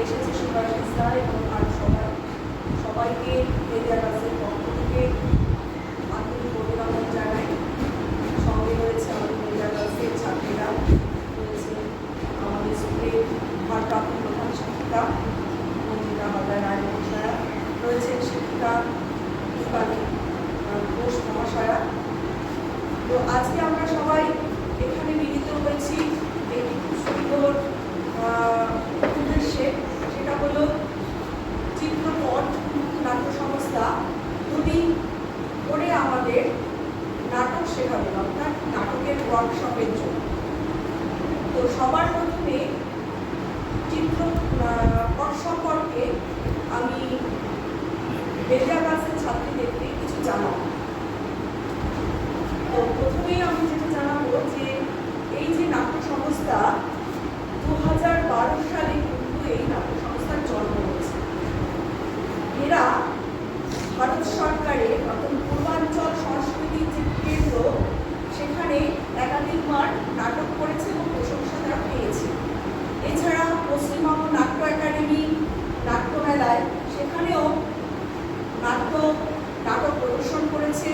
এসেছে সুভাষিস স্যার এবং আর সবাইকে মেডিয়া ক্লাসের পক্ষ থেকে আন্তরিক অভিনন্দন জানাই। সঙ্গে রয়েছে আমাদের মেডিয়া ক্লাসের ছাত্রীরা, রয়েছে আমাদের স্কুলের ভারপ্রাপ্ত প্রধান শিক্ষিকা মন্দিরা হালদার রায় মহাশয়া, রয়েছেন শিক্ষিকা দীপালি ঘোষ মহাশয়া। তো আজকে আমরা সবাই এখানে মিলিত হয়েছি একটি খুব সুন্দর উদ্দেশ্যে, সেটা হলো চিত্রপট নাট্য সংস্থা দুদিন করে আমাদের নাটক শেখাবে, অর্থাৎ নাটকের ওয়ার্কশপের জন্য। তো সবার প্রথমে চিত্রপট সম্পর্কে আমি মেডিয়া ক্লাসের ছাত্রীদেরকে কিছু জানাবো। তো প্রথমেই আমি যেটা জানাবো যে এই যে নাট্য সংস্থা 2012 সালে কিন্তু এই নাট্য সংস্থার জন্ম হয়েছে। এরা ভারত সরকারের অর্থাৎ পূর্বাঞ্চল সংস্কৃতির যে কেন্দ্র, সেখানে একাধিকবার নাটক করেছে এবং প্রশংসা তারা পেয়েছে। এছাড়া পশ্চিমবঙ্গ নাট্য একাডেমি নাট্যমেলায় সেখানেও নাটক প্রদর্শন করেছে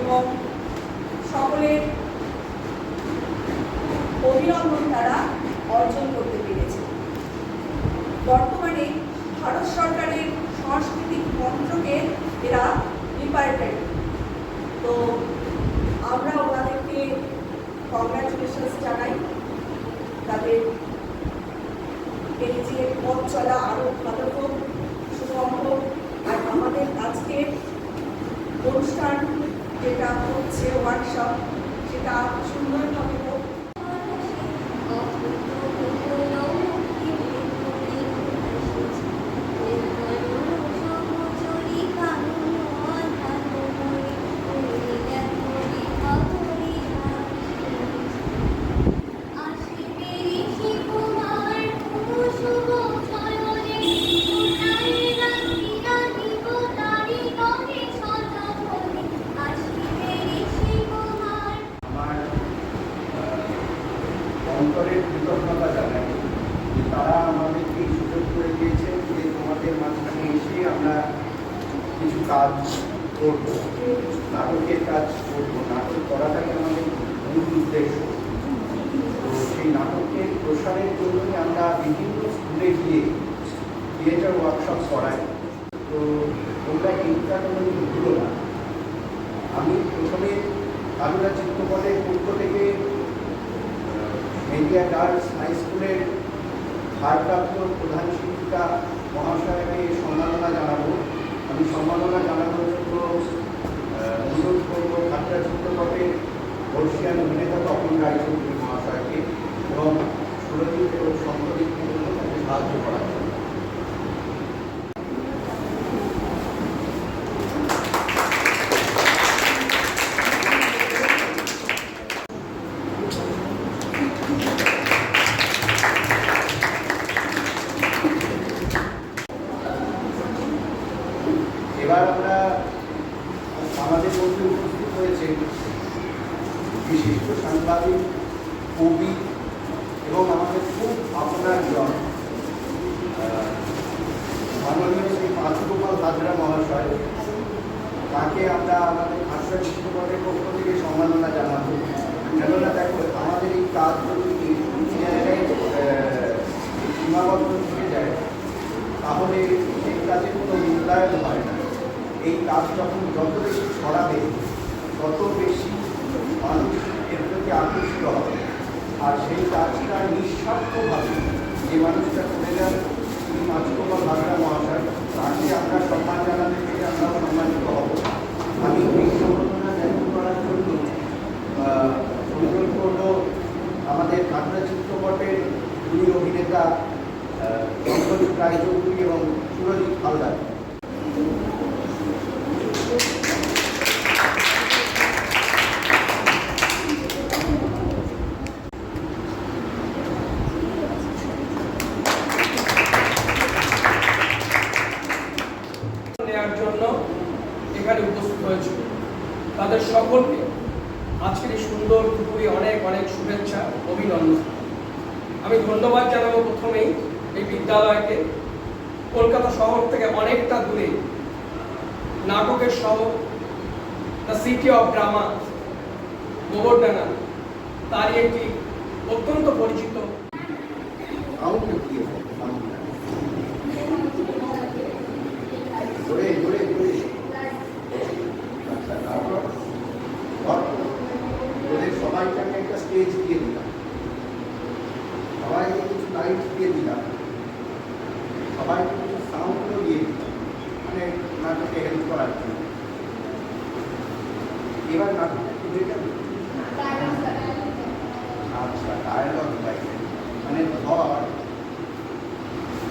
এবং সকলের অভিনন্দন তারা অর্জন করতে পেরেছে। বর্তমানে ভারত সরকারের সাংস্কৃতিক মন্ত্রকের এরা রিপ্রেজেন্টেটিভ। তো আমরা ওনাদেরকে কংগ্রাচুলেশনস জানাই। তাদের এই যে পথ চলা আরও ভালো হোক, সুগম হোক। আর আমাদের আজকের অনুষ্ঠান যেটা হচ্ছে ওয়ার্কশপ, সেটা সুন্দরভাবে হোক। অন্তরের কৃতজ্ঞতা জানাই যে তারা আমাদেরকে সুযোগ করে দিয়েছেন যে তোমাদের মাঝখানে এসে আমরা কিছু কাজ করব, নাটকের কাজ করব। নাটক করাটাই আমাদের মূল উদ্দেশ্য। তো সেই নাটকের প্রসারের জন্যই আমরা বিভিন্ন স্কুলে গিয়ে থিয়েটার ওয়ার্কশপ করাই। তো তোমরা এইটা কোনো ভুলো না। আমি প্রথমে কালুরা চিত্রপটের পক্ষ থেকে মেডিয়া গার্লস হাই স্কুলের ভারপ্রাপ্ত প্রধান শিক্ষিকা মহাশয়কে সম্মাননা জানাবো। আমি সম্মাননা জানানোর জন্য অনুরোধ করবো কালুরা চিত্রপটের বর্ষিয়ান অভিনেতা তপন রায়চৌধুরী মহাশয়কে এবং সুরজিৎ এবং সম্প্রদীপকে তাকে সাহায্য করার জন্য। এবার আমরা আমাদের মধ্যে উপস্থিত হয়েছে বিশিষ্ট সাংবাদিক, কবি এবং আমাদের খুব আপনার জন মাননীয় শ্রী পাঁচগোপাল হাজরা মহাশয়। তাকে আমরা আমাদের ভাষা চিত্রপটের পক্ষ থেকে সম্মাননা জানাবো। কেননা দেখো, আমাদের এই কাজ যদি এই জায়গায় সীমাবদ্ধ থেকে যায় তাহলে সেই কাজে কোনো মূল্যায়ন হয় না। এই কাজ যখন যত বেশি ছড়াবে তত বেশি মানুষ এর প্রতি আকৃষ্ট হবে। আর সেই কাজটা নিঃস্বার্থভাবে যে মানুষটা করে যান তিনি পাঁচগোপাল হাজরা মহাশয়, তাকে আমরা সম্মান জানাতে থেকে আমরাও সম্মানিত হব। আমি এই সম্মাননা জ্ঞাপন করার জন্য অনুরোধ করব আমাদের কালুরা চিত্রপটের দুই অভিনেতা সম্প্রদীপ রায়চৌধুরী এবং সুরজিৎ হালদার। নেওয়ার জন্য এখানে উপস্থিত হয়েছে তাদের সকলকে আজকের এই সুন্দর দুপুরে অনেক অনেক শুভেচ্ছা, অভিনন্দন। আমি ধন্যবাদ জানাবো প্রথমেই এই বিদ্যালয়কে কলকাতা শহর থেকে অনেকটা দূরে নাটকের শহর, the city of drama, Gobardanga, তারই একটি অত্যন্ত পরিচিত কাউকে দিয়ে ঘুরে ঘুরে ঘুরে আচ্ছা, তারপর ওদের সবাইকে আমি একটা স্টেজ দিয়ে দিলাম, সবাইকে কিছু লাইট দিয়ে দিলাম, সবাইকে কিছু সাউন্ডও দিয়ে দিলাম, মানে নাটকে হেল্প করার জন্য। এবার নাটকটা খুঁজে যাবে। আচ্ছা, ডায়ালগ লাইন মানে ধর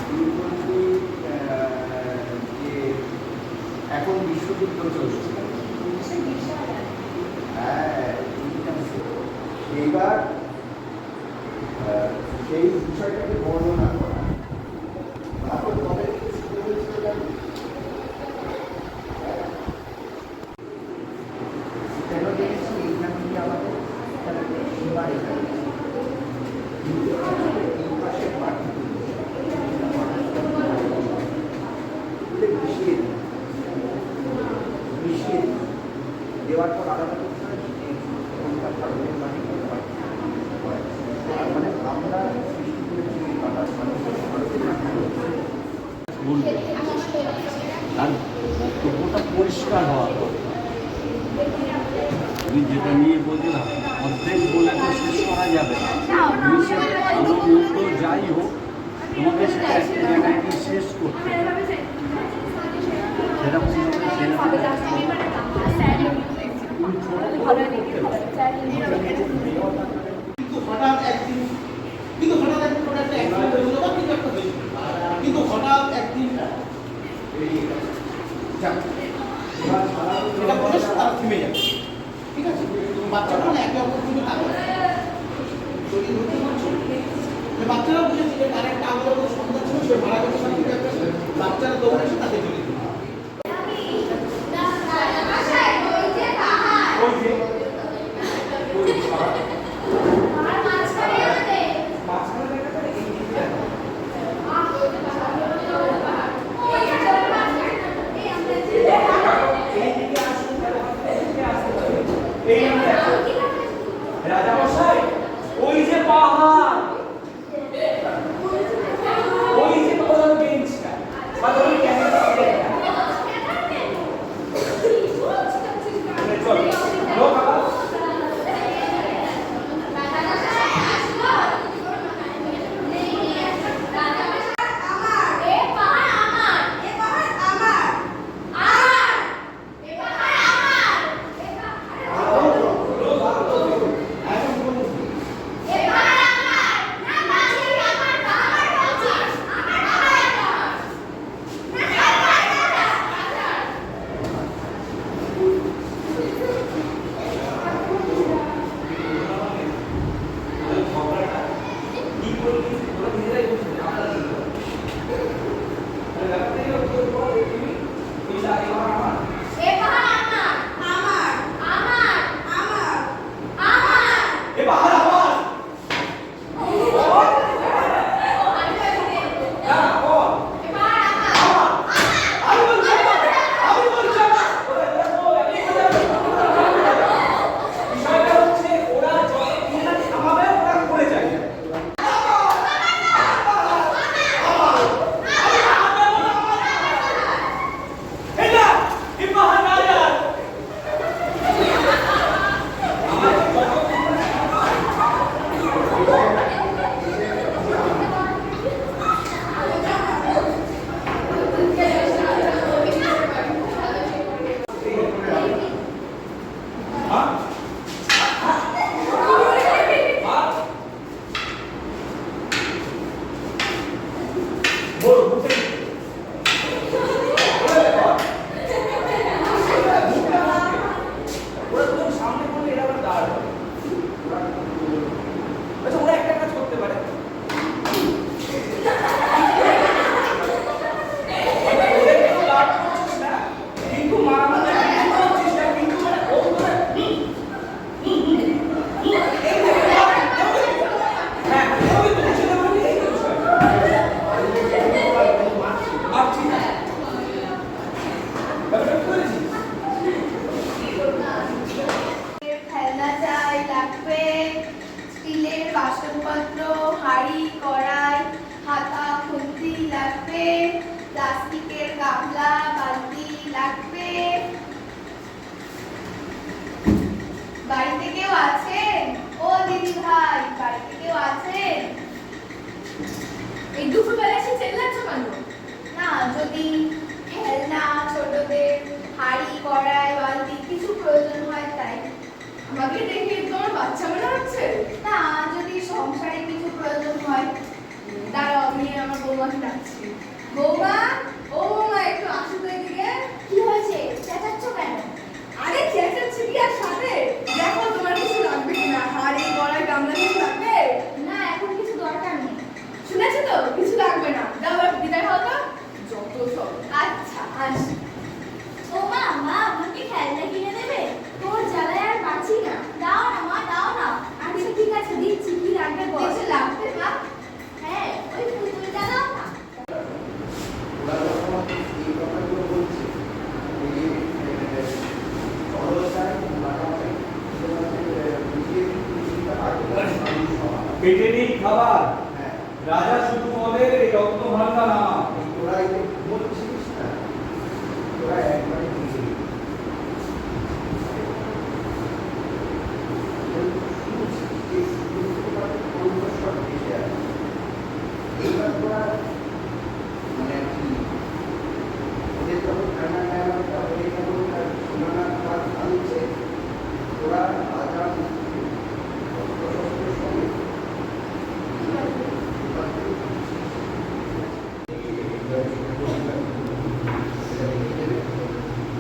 তুই বলছি যে এখন বিশ্বযুদ্ধ চলছে, হ্যাঁ, এইবার সেই বিষয়টাকে বর্ণনা করা। তারপর তবে কেন দেখেছি এইখান থেকে আমাদের সীমা রেখা এই পাশে মাটি মিশিয়ে মিশিয়ে দেওয়ার পর আলাদা করতে হয় এখনকার ভারতের মাটি মানে আমরা সৃষ্টি করেছি ভারতের মাটি তার বক্তব্যটা পরিষ্কার হওয়া তুমি যেটা নিয়ে বলছিলাম অর্ধেক বলে তো শেষ করা যাবে না, তুমি সে ভালো মন্দ যাই হোক তোমাকে সেটা একটা জায়গায় গিয়ে শেষ করতে হবে। সেরকম কিন্তু হঠাৎ একদিন ওটা একটা অ্যাক্সিডেন্ট হয়েছিল বা কিছু একটা হয়েছিল, কিন্তু হঠাৎ একদিন এটা বলে তারা থেমে যাবে, ঠিক আছে? বাচ্চারা না একে অপর দিকে তাকাবে, বাচ্চারা বুঝেছে যে তার একটা আগে যখন সন্তান ছিল সে মারা গেছে, বাচ্চারা দৌড়ে এসে তাকে জড়িয়ে দিল। রাজামশাই, ওই যে পাহাড়, ওই যে প্রধান বেঞ্চটা, সাধারণ ক্যামেরা চল লোক আবার এটা যদি খেলনা, ছোটদের হাঁড়ি, কড়াই, বালতি কিছু প্রয়োজন হয় তাই। আমাকে দেখে তোমার বাচ্চা মনে হচ্ছে? না, যদি সংসারে কিছু প্রয়োজন হয়। দাঁড়াও, আমি আমার বৌমাকে ডাকছি। বৌমা, ও বৌমা, একটু আসো তো এদিকে। কি হয়েছে, চেঁচাচ্ছ কেন? আরে চেঁচাচ্ছি কি আর সাথে? দেখো তোমার কিছু লাগবে কিনা, হাঁড়ি, কড়াই, গামলা কিছু লাগবে? না, এখন কিছু দরকার নেই। শুনেছো তো, কিছু লাগবে না। দাও এবার বিদায় হও তো। যত সব। আচ্ছা, আসি। ও মা, মা আমাকে খেলনা কিনে দেবে? তোর জ্বালায় আর পাচ্ছি না। দাও না মা, দাও না। আচ্ছা ঠিক আছে, দিচ্ছি। কি লাগবে বল। কিছু লাগবে মা? হ্যাঁ, ওই পুতুলটা দাও না। ওরা যখন এই কথাগুলো বলছে, এই জলসায় মাটামাটি বুঝিয়ে দিতে পেটে নেই খাবার, হ্যাঁ, রাজা শুধু বলেন এই রক্ত ভাঙা না। তোরা এই যে বলছিস না, তোরা একবারে বুঝে নিবি। এইবার তোরা মানে কি ওদের যখন খানা খাওয়াটা হয়ে গেল, সোনানা খাওয়া খাচ্ছে, তোরা আজান সঙ্গে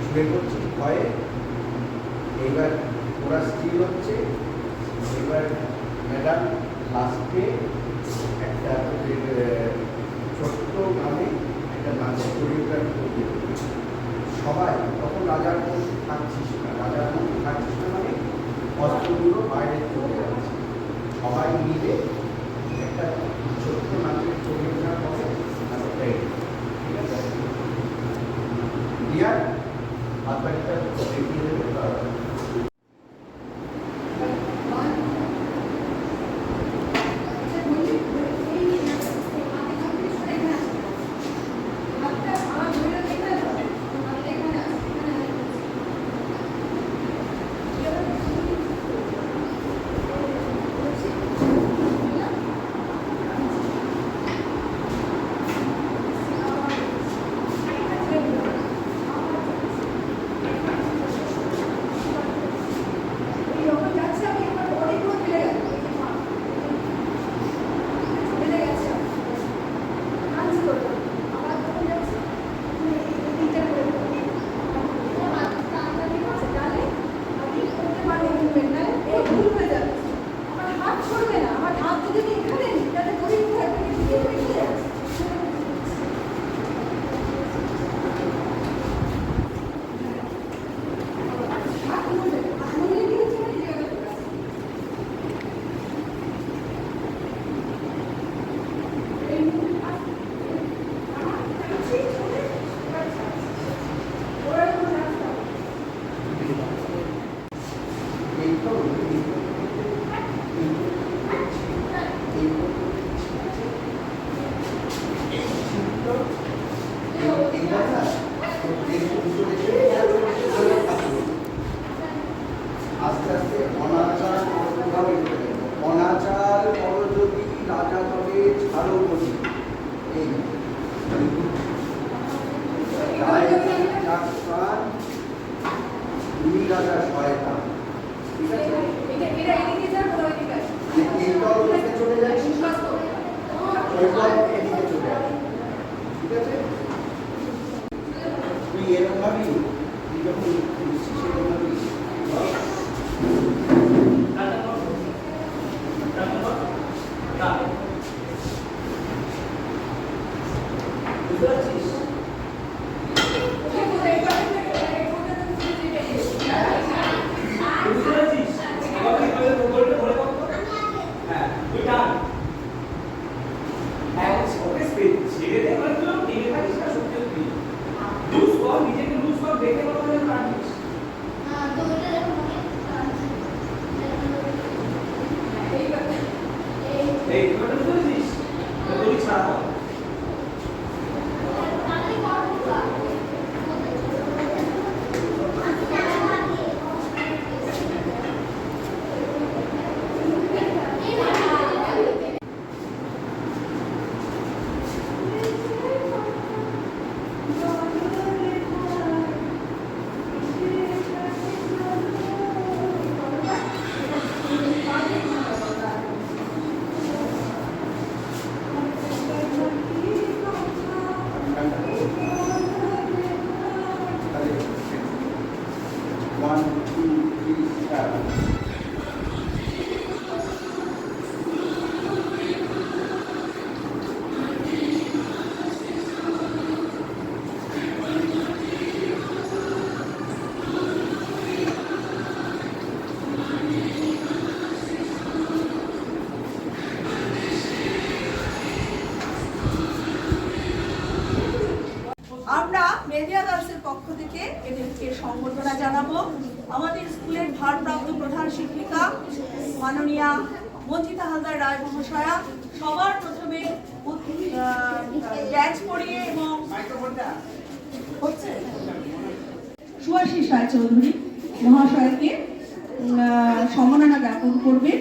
শুয়ে পড়ছি ভয়ে। এইবার ওরা স্থির হচ্ছে। এবার ম্যাডাম লাস্টে একটা ছোট্ট গ্রামে একটা নাচের কোরিওগ্রাফি করতে হবে। সবাই তখন রাজার মধ্যে থাকছিস না, রাজার মধ্যে থাকছিস না মানে অস্ত্রগুলো বাইরে চলে যাচ্ছে। সবাই মিলে একটা ছোট্ট নাচের কোরিওগ্রাফ হবে, নাটকটা ঠিক আছে দিয়া বাচ্চাটা দেখিয়ে দেবে। আস্তে আস্তে অনাচার অনাচার করো যদি রাজা তবে ছাড়ো বলি। এই তুমি রাজা শয়তান, ঠিক আছে? এই দল থেকে চলে যাচ্ছিস, ওই দল এদিকে চলে আসে, ঠিক আছে? তুই এরকম ভাবি, তুই যখন সেরকম ভাবি বুঝতে পারছিস? এই এরিয়া গার্লসের পক্ষ থেকে এদেরকে সম্বর্ধনা জানাবো। আমাদের স্কুলের ভারপ্রাপ্ত প্রধান শিক্ষিকা মাননীয়া মঞ্জিতা হালদার রায় মহাশয়া সবার প্রথমে ব্যাচ পড়িয়ে এবং হচ্ছে সুভাষিস রায়চৌধুরী মহাশয়কে সম্মাননা জ্ঞাপন করবে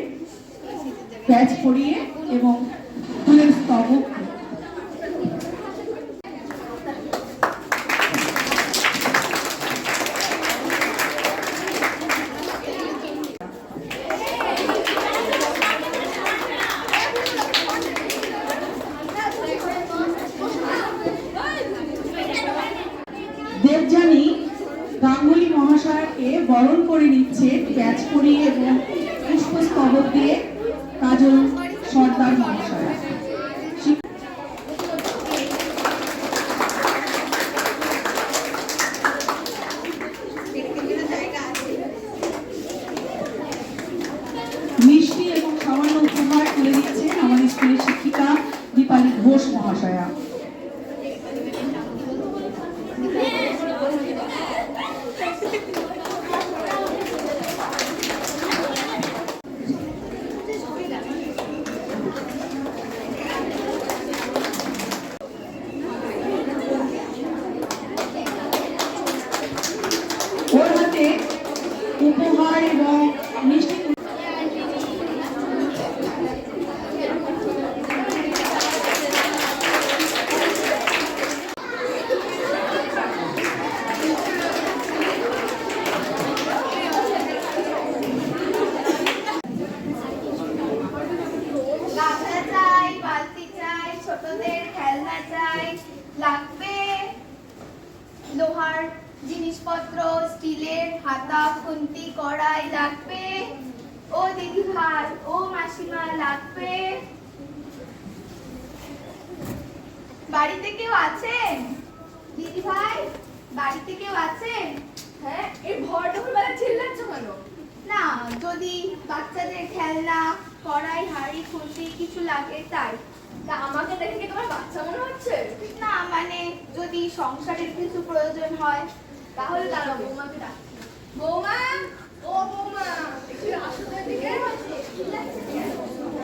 ব্যাচ পড়িয়ে এবং ফুলের স্তবক। দেবযানী গাঙ্গুলি মহাশয়কে বরণ করে নিচ্ছে ব্যাচ পরিয়ে এবং পুষ্পস্তবক দিয়ে কাজল সর্দার মহাশয়। মিষ্টি এবং সামান্য উপহার তুলে দিচ্ছেন আমাদের স্কুলের শিক্ষিকা দীপালি ঘোষ মহাশয়া। ওর হাতে উপহার এবং মিষ্টি গামলা চাই, বালতি চাই, ছোটদের খেলনা চাই, লাগবে লোহার জিনিসপত্র, স্টিলের হাতা, খুন্তি, কড়াই লাগবে। ও দিদি ভাই, ও মাসিমা লাগবে। বাড়িতে কেউ আছেন? দিদি ভাই, বাড়িতে কেউ আছেন? হ্যাঁ, এই ভর দুপুরবেলা চিল্লাচ্ছ কেন? না, যদি বাচ্চাদের খেলনা, কড়াই, হাঁড়ি, খুন্তি কিছু লাগে তাই। তা আমাকে দেখে কি তোমার বাচ্চা মনে হচ্ছে? না, মানে যদি সংসারের কিছু প্রয়োজন হয় তাহলে দাঁড়াও, বৌমাকে ডাক। বৌমা, ও বৌমা, একটু আসো তো এদিকে।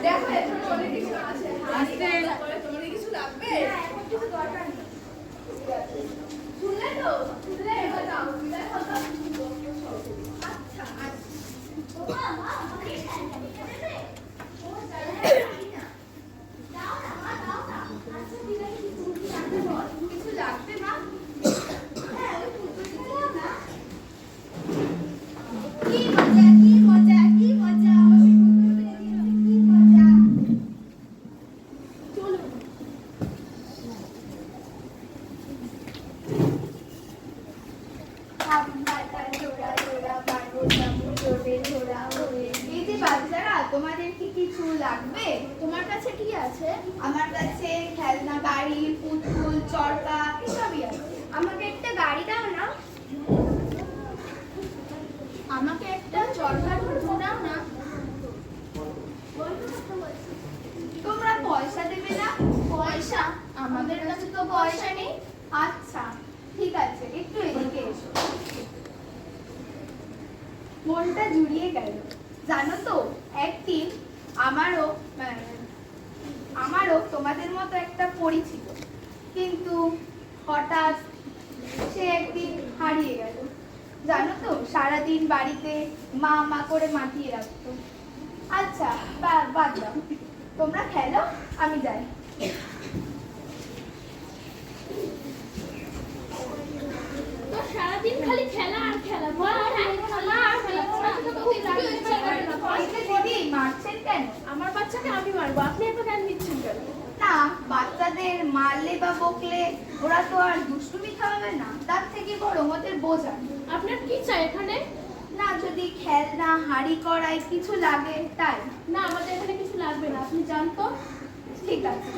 দেখো এখানে অনেক কিছু আছে। আসতে তোমার কিছু লাগবে? না, এখন কিছু দরকার নেই। শুনলে তো? শুনলে এবার দাও, বিদায় হও তো। আচ্ছা, আচ্ছা। বৌমা, মা, আমাকে খেলনা দিতে দেবে? ও জানি না। দাও না মা, দাও না। আচ্ছা ঠিক আছে, কিছু লাগবে বল। কিছু লাগবে মা? হ্যাঁ, ওই ফুলকপি দাও না। কি মজা, কি মজা, কি মজা, আমাকে ফুলকপি দিয়ে দিল, কি মজা। চলো। এই যে বাচ্চারা, তোমাদের কি কিছু লাগবে? তোমার কাছে কি আছে? আমার কাছে খেলনা গাড়ি, পুতুল, চরকা এসবই আছে। আমাকে একটা গাড়ি দাও না। আমাকে একটা চরকার পুতুল দাও না। তোমরা পয়সা দেবে না? পয়সা? আমাদের কাছে তো পয়সা নেই। আচ্ছা ঠিক আছে, একটু এদিকে এসো। মনটা জুড়িয়ে গেল। জানো তো, একদিন আমারও তোমাদের মতো একটা পরী ছিল, কিন্তু হঠাৎ সে একদিন হারিয়ে গেল। জানো তো, সারাদিন বাড়িতে মা মা করে মাতিয়ে রাখতো। আচ্ছা বাদ দাও, তোমরা খেলো, আমি যাই। তো সারাদিন খালি খেলা আর খেলা, বল আর খেলা আর খেলা। দিদি মারছেন কেন? আমার বাচ্চাকে আমি মারবো, আপনি এত জ্ঞান দিচ্ছেন কেন? না, বাচ্চাদের মারলে বা বকলে ওরা তো আর দুষ্টুমি খাওয়াবে না, তার থেকে বরং ওদের বোঝান। আপনার কি চাই এখানে? না, যদি খেলনা, হাঁড়ি, কড়াই কিছু লাগে তাই। না, আমাদের এখানে কিছু লাগবে না, আপনি যান তো। ঠিক আছে,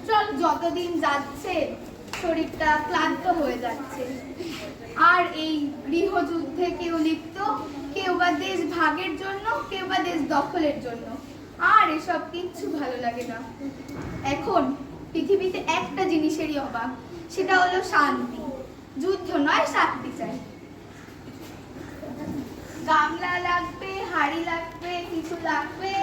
চল। যতদিন যাচ্ছে শরীরটা ক্লান্ত হয়ে যাচ্ছে। আর এই গৃহযুদ্ধে কেউ লিপ্ত, কেউ বা দেশ ভাগের জন্য, কেউ বা দেশ দখলের জন্য। আর এসব কিচ্ছু ভালো লাগে না। এখন পৃথিবীতে একটা জিনিসেরই অভাব, সেটা হলো শান্তি। যুদ্ধ নয় শান্তি চাই। গামলা লাগবে, হাড়ি লাগবে, কিছু লাগবে।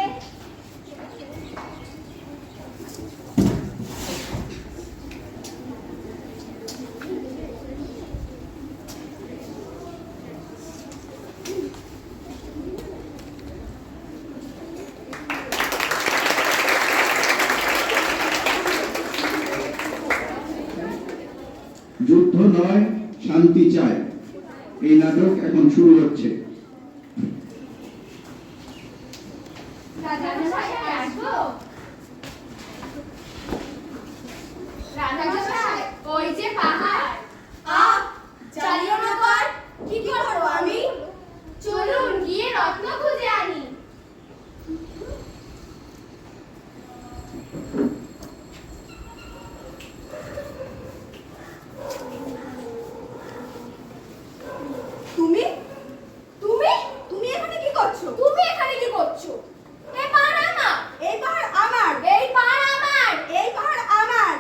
যুদ্ধ নয় শান্তি চাই, এই নাটক এখন শুরু হচ্ছে। রাজামশাই আসবো? রাজামশাই, ওই যে পাহাড়। চালিও না তো আর। কি করবো আমি? চলুন গিয়ে রত্ন খুঁজে আনি। তুমি তুমি তুমি এখানে কি করছো? তুমি এখানে কি করছো? এই পাহাড় আমার। এই পাহাড় আমার। এই পাহাড় আমার। এই পাহাড় আমার।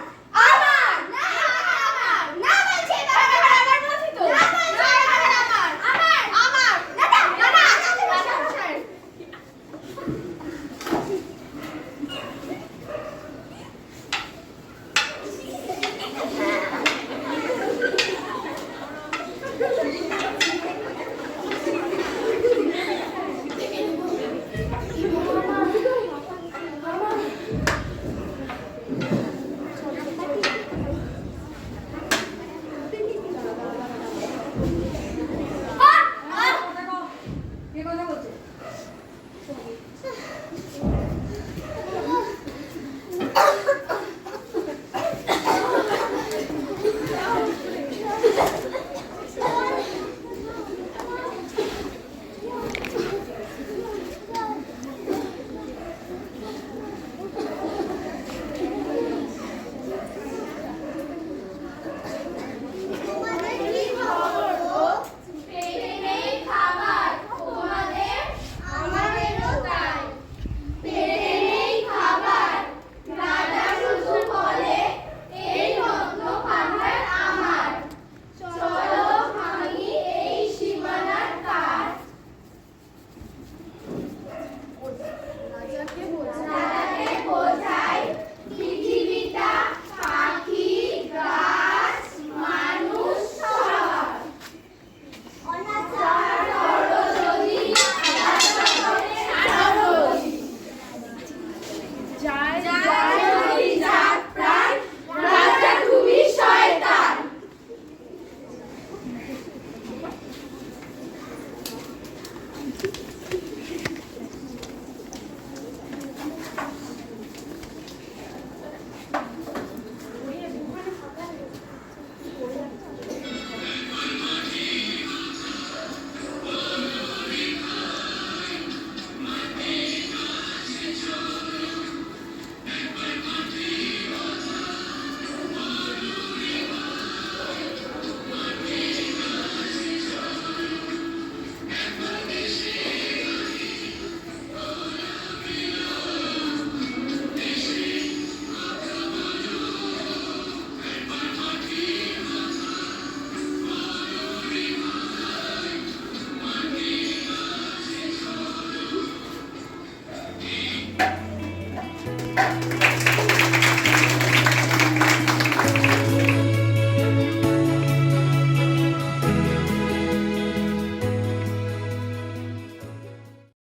আমার না, আমার না বলছি, আমার বলছি তো। না বলছি আমার। আমার না না না রাজামশাই। কে কথা বলছে? পেটে নেই খাবার, তোমাদের আমাদেরও তাই। পেটে নেই খাবার, রাজা শুধু বলে এই রত্ন ভাণ্ডার আমার। চলো ভাঙি এই সীমানার তার। রাজাকে বোঝাই পৃথিবীটা পাখি, গাছ, মানুষ সবার। রাজা তুমি শয়তান। রাজা